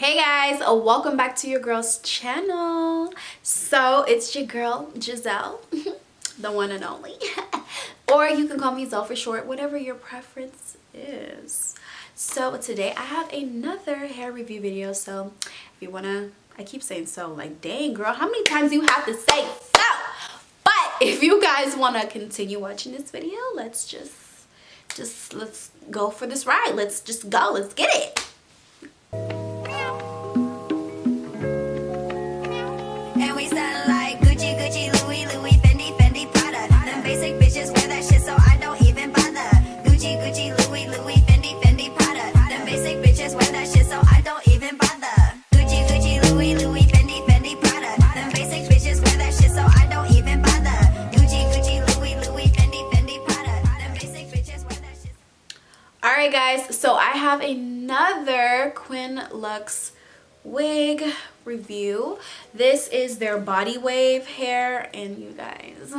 Hey guys, welcome back to your girl's channel. So it's your girl Giselle, the one and only, or you can call me Zell for short, whatever your preference is. So today I have another hair review video. So if you wanna, I keep saying so, like dang girl, how many times you have to say so? But if you guys want to continue watching this video, let's let's go for this ride. Let's just go, let's get it. And we sound like Gucci, Gucci, Louis, Louis, Fendi, Fendi, Prada. Them basic bitches wear that shit, so I don't even bother. Gucci, Gucci, Louis, Louis, Fendi, Fendi, Prada. Them basic bitches wear that shit, so I don't even bother. Gucci, Gucci, Louis, Louis, Fendi, Fendi, Prada. Them basic bitches wear that shit, so I don't even bother. Gucci, Gucci, Louis, Louis, Fendi, Fendi, Prada. Them basic bitches wear that shit. Alright guys, so I have another Quinn Lux wig review. This is their body wave hair, and you guys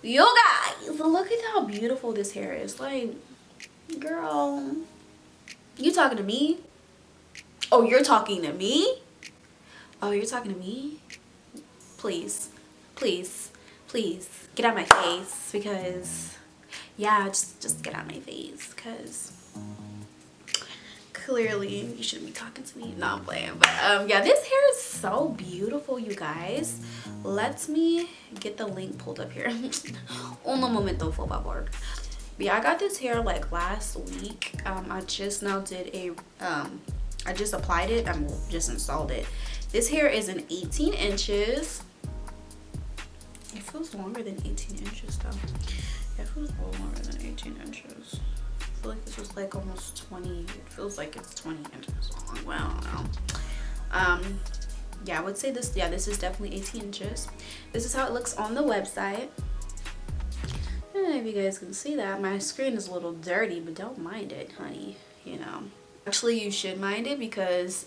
look at how beautiful this hair is. Like, girl, you talking to me? Oh, you're talking to me? Oh, you're talking to me? Please, please, please get out my face, because yeah, just get out my face, because clearly you shouldn't be talking to me. No, I'm playing. But yeah, this hair is so beautiful, you guys. Let me get the link pulled up here. Un momento, por favor. But yeah, I got this hair like last week. I just now did a I just applied it. I just installed it. This hair is an 18 inches. It feels longer than 18 inches though. Yeah, it feels a little longer than 18 inches. I feel like this was like almost 20. It feels like it's 20 inches long. Well, I don't know. Yeah, I would say this. Yeah, this is definitely 18 inches. This is how it looks on the website. I don't know if you guys can see that. My screen is a little dirty, but don't mind it, honey. You know. Actually, you should mind it, because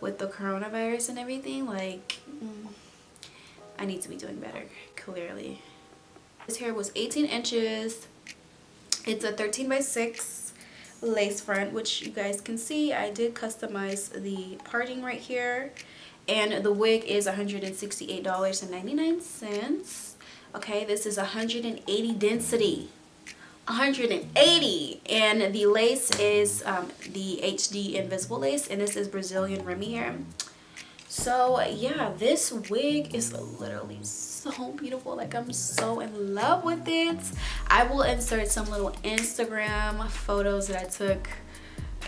with the coronavirus and everything, like, I need to be doing better, clearly. This hair was 18 inches. It's a 13x6 lace front, which you guys can see. I did customize the parting right here. And the wig is $168.99. Okay, this is 180 density. 180. And the lace is the HD invisible lace. And this is Brazilian Remy hair. So yeah, this wig is literally so beautiful. Like, I'm so in love with it. I will insert some little Instagram photos that I took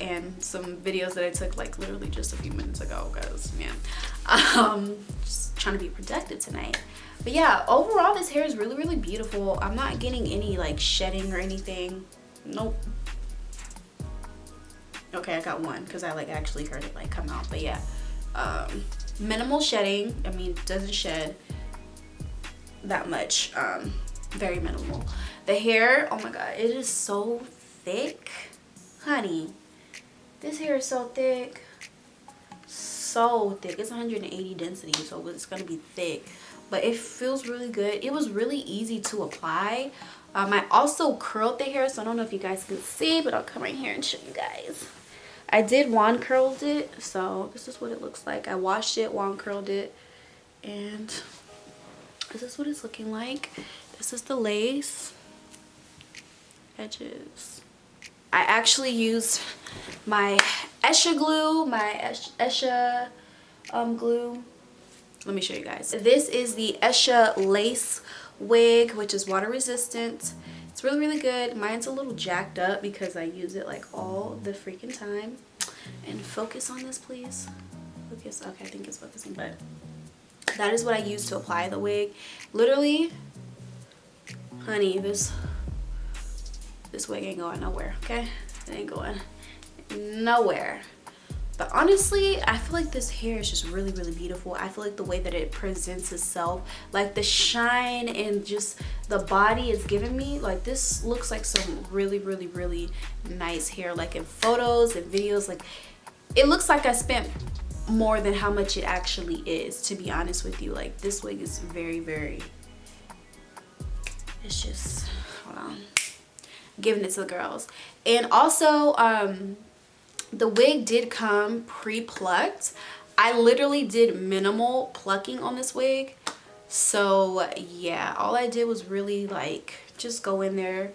and some videos that I took like literally just a few minutes ago, guys. Man, just trying to be productive tonight. But yeah, overall this hair is really beautiful. I'm not getting any like shedding or anything. Nope. Okay, I got one because I like actually heard it like come out. But yeah, minimal shedding. I mean, doesn't shed that much. Very minimal. The hair, oh my god, it is so thick, honey. This hair is so thick, so thick. It's 180 density, so it's gonna be thick, but it feels really good. It was really easy to apply. I also curled the hair, so I don't know if you guys can see, but I'll come right here and show you guys. I did wand curled it, so this is what it looks like. I washed it, wand curled it, and this is what it's looking like. This is the lace edges. I actually used my Esha glue, glue. Let me show you guys. This is the Esha lace wig, which is water resistant. It's really good. Mine's a little jacked up because I use it like all the freaking time. And focus on this, please. Focus. Okay, I think it's focusing, but that is what I use to apply the wig. Literally, honey, this wig ain't going nowhere, okay? It ain't going nowhere. But honestly, I feel like this hair is just really beautiful. I feel like the way that it presents itself, like the shine and just the body it's giving me, like this looks like some really nice hair. Like in photos and videos, like it looks like I spent more than how much it actually is, to be honest with you. Like this wig is very, it's just, hold on, giving it to the girls. And also The wig did come pre-plucked. I literally did minimal plucking on this wig. So yeah, all I did was really like just go in there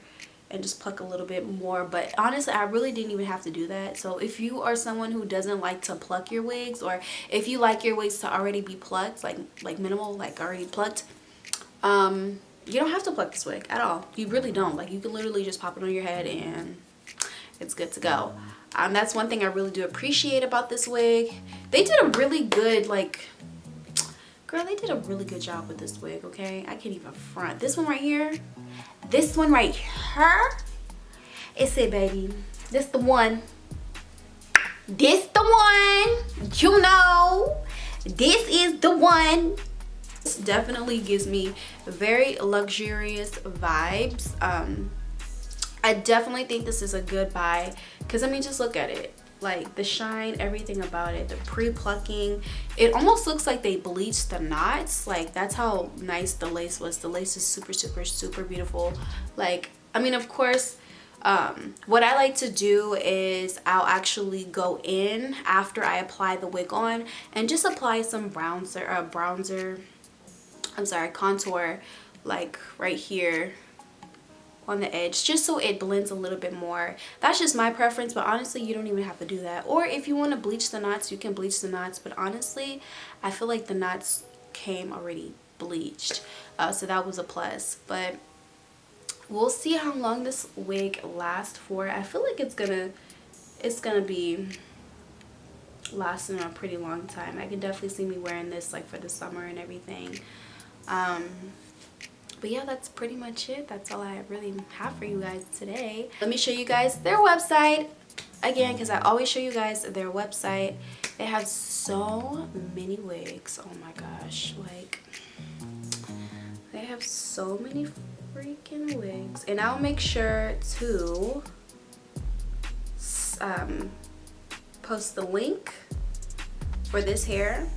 and just pluck a little bit more. But honestly, I really didn't even have to do that. So if you are someone who doesn't like to pluck your wigs, or if you like your wigs to already be plucked, like minimal, like already plucked, you don't have to pluck this wig at all. You really don't. Like, you can literally just pop it on your head and it's good to go. That's one thing I really do appreciate about this wig. They did a really good, like, girl, they did a really good job with this wig, okay? I can't even front. This one right here, this one right here, it's it, baby. This the one. This the one. You know, this is the one. This definitely gives me very luxurious vibes. I definitely think this is a good buy, because I mean, just look at it. Like the shine, everything about it, the pre-plucking, it almost looks like they bleached the knots. Like, that's how nice the lace was. The lace is super, super, super beautiful. Like, I mean, of course, what I like to do is I'll actually go in after I apply the wig on and just apply some contour, like right here on the edge, just so it blends a little bit more. That's just my preference, but honestly, you don't even have to do that. Or if you want to bleach the knots, you can bleach the knots, but honestly, I feel like the knots came already bleached, so that was a plus. But we'll see how long this wig lasts for. I feel like it's gonna be lasting a pretty long time. I can definitely see me wearing this like for the summer and everything. But yeah, that's pretty much it. That's all I really have for you guys today. Let me show you guys their website again, because I always show you guys their website. They have so many wigs. Oh my gosh, like, they have so many freaking wigs. And I'll make sure to post the link for this hair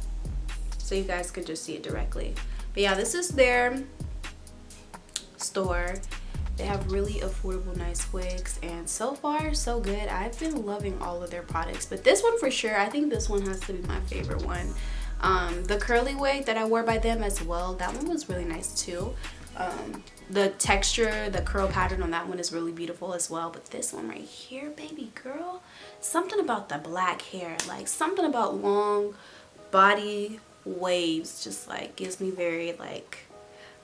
so you guys could just see it directly. But yeah, this is their store. They have really affordable, nice wigs, and so far so good. I've been loving all of their products, but this one for sure, I think this one has to be my favorite one. The curly wig that I wore by them as well, that one was really nice too. The texture, the curl pattern on that one is really beautiful as well. But this one right here, baby girl, something about the black hair, like something about long body waves just like gives me very like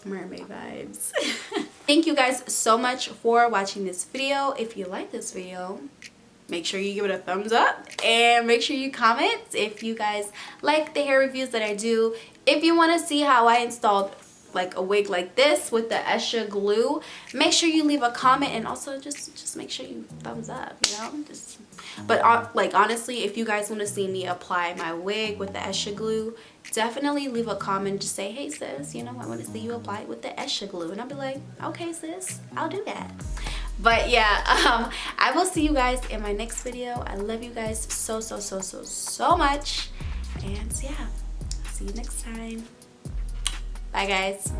mermaid vibes. Thank you guys so much for watching this video. If you like this video, make sure you give it a thumbs up and make sure you comment if you guys like the hair reviews that I do. If you want to see how I installed like a wig like this with the Esha glue, make sure you leave a comment, and also just make sure you thumbs up, you know. But like, honestly, if you guys want to see me apply my wig with the Esha glue, definitely leave a comment. Just say, hey sis, you know, I want to see you apply it with the Esha glue, and I'll be like, okay sis, I'll do that. But yeah, I will see you guys in my next video. I love you guys so much, and yeah, see you next time. Bye guys.